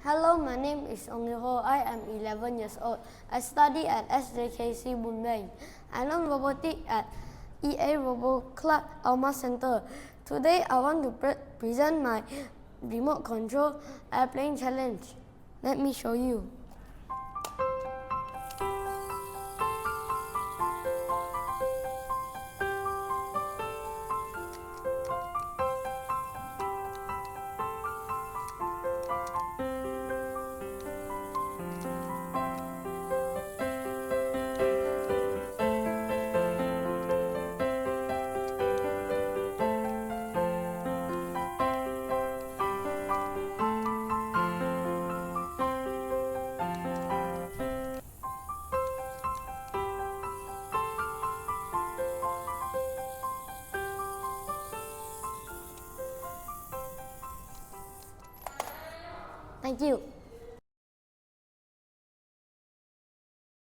Hello, my name is Ong Yew Hoe. I am 11 years old. I study at SJKC Boon Beng. I learn robotics at EA Robotclub Alma Center. Today, I want to present my remote control airplane challenge. Let me show you. Thank you.